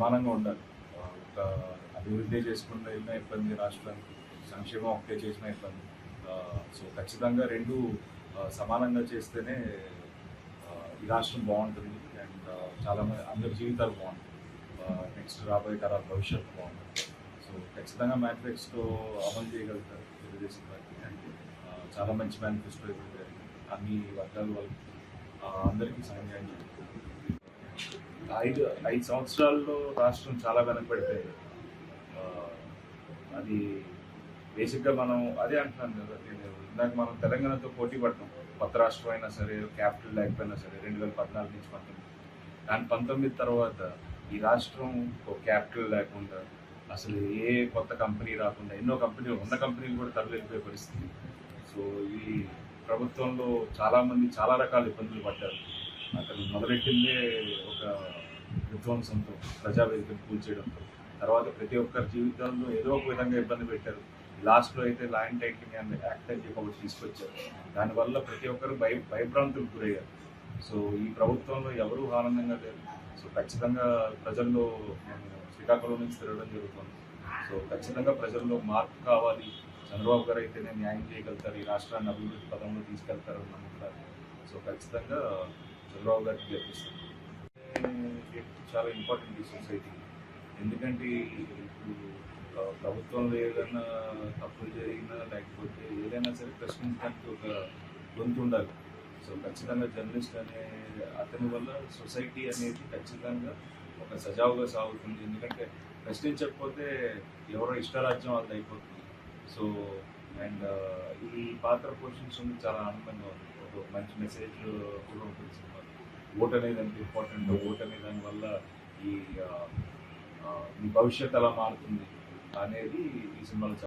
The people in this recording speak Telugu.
సమానంగా ఉండాలి. ఒక అభివృద్ధి చేసుకుంటూ వెళ్ళిన ఇబ్బంది, రాష్ట్రానికి సంక్షేమం ఒకటే చేసిన ఇబ్బంది. సో ఖచ్చితంగా రెండు సమానంగా చేస్తేనే ఈ రాష్ట్రం బాగుంటుంది. అండ్ చాలామంది అందరి జీవితాలు బాగుంటాయి. నెక్స్ట్ రాబోయే తరాల భవిష్యత్తు బాగుంటుంది. సో ఖచ్చితంగా మేనిఫెస్టో అమలు చేయగలుగుతారు తెలుగుదేశం పార్టీ. అంటే చాలా మంచి మేనిఫెస్టో ఇవ్వగలిగారు అన్ని వర్గాల వాళ్ళకి, అందరికీ సహాయం చేస్తారు. ఐదు ఐదు సంవత్సరాల్లో రాష్ట్రం చాలా వెనకబడిపోయింది. అది బేసిక్గా మనం అదే అంటున్నాను కదా, నేను ఇందాక మనం తెలంగాణతో పోటీ పడతాం. కొత్త రాష్ట్రం అయినా సరే, క్యాపిటల్ లేకపోయినా సరే, 2014 నుంచి 19. కానీ 19 తర్వాత ఈ రాష్ట్రం ఒక క్యాపిటల్ లేకుండా, అసలు ఏ కొత్త కంపెనీ రాకుండా, ఎన్నో కంపెనీలు ఉన్న కంపెనీలు కూడా తరలిపోయే పరిస్థితి. సో ఈ ప్రభుత్వంలో చాలామంది చాలా రకాల ఇబ్బందులు పడ్డారు. అతను మొదలెట్టిందే ఒక విధ్వంసంతో, ప్రజావేదికను కూల్చేయడంతో. తర్వాత ప్రతి ఒక్కరి జీవితంలో ఏదో ఒక విధంగా ఇబ్బంది పెట్టారు. లాస్ట్లో అయితే ల్యాండ్ టైటిలింగ్ అండ్ యాక్ట్ అని చెప్పి ఒకటి తీసుకొచ్చారు. దానివల్ల ప్రతి ఒక్కరు భయభ్రాంతులకు గురయ్యారు. సో ఈ ప్రభుత్వంలో ఎవరూ ఆనందంగా లేరు. సో ఖచ్చితంగా ప్రజల్లో నేను శ్రీకాకుళం నుంచి తిరగడం జరుగుతుంది. సో ఖచ్చితంగా ప్రజల్లో మార్పు కావాలి. చంద్రబాబు గారు అయితేనే న్యాయం చేయగలుగుతారు, ఈ రాష్ట్రాన్ని అభివృద్ధి పదంలో తీసుకెళ్తారని నమ్ముతారు. సో ఖచ్చితంగా చంద్రబాబు గారికి గెలిపిస్తారు. చాలా ఇంపార్టెంట్ ఈ సొసైటీ. ఎందుకంటే ఇప్పుడు ప్రభుత్వంలో ఏదైనా తప్పులు జరిగినా, లేకపోతే ఏదైనా సరే ప్రశ్నించడానికి ఒక గొంతు ఉండాలి. సో ఖచ్చితంగా జర్నలిస్ట్ అనే అతని వల్ల సొసైటీ అనేది ఖచ్చితంగా ఒక సజావుగా సాగుతుంది. ఎందుకంటే ప్రశ్నించకపోతే ఎవరో ఇష్టరాజ్యం వాళ్ళది అయిపోతుంది. సో అండ్ ఈ పాత్ర పోషించడానికి చాలా ఆనందంగా ఉంది. ఒక మంచి మెసేజ్ కూడా ఉంటుంది సినిమా. ఓట్ అనేది ఎంత ఇంపార్టెంట్, ఓట్ అనే దానివల్ల ఈ భవిష్యత్తు ఎలా మారుతుంది అనేది ఈ సినిమాలో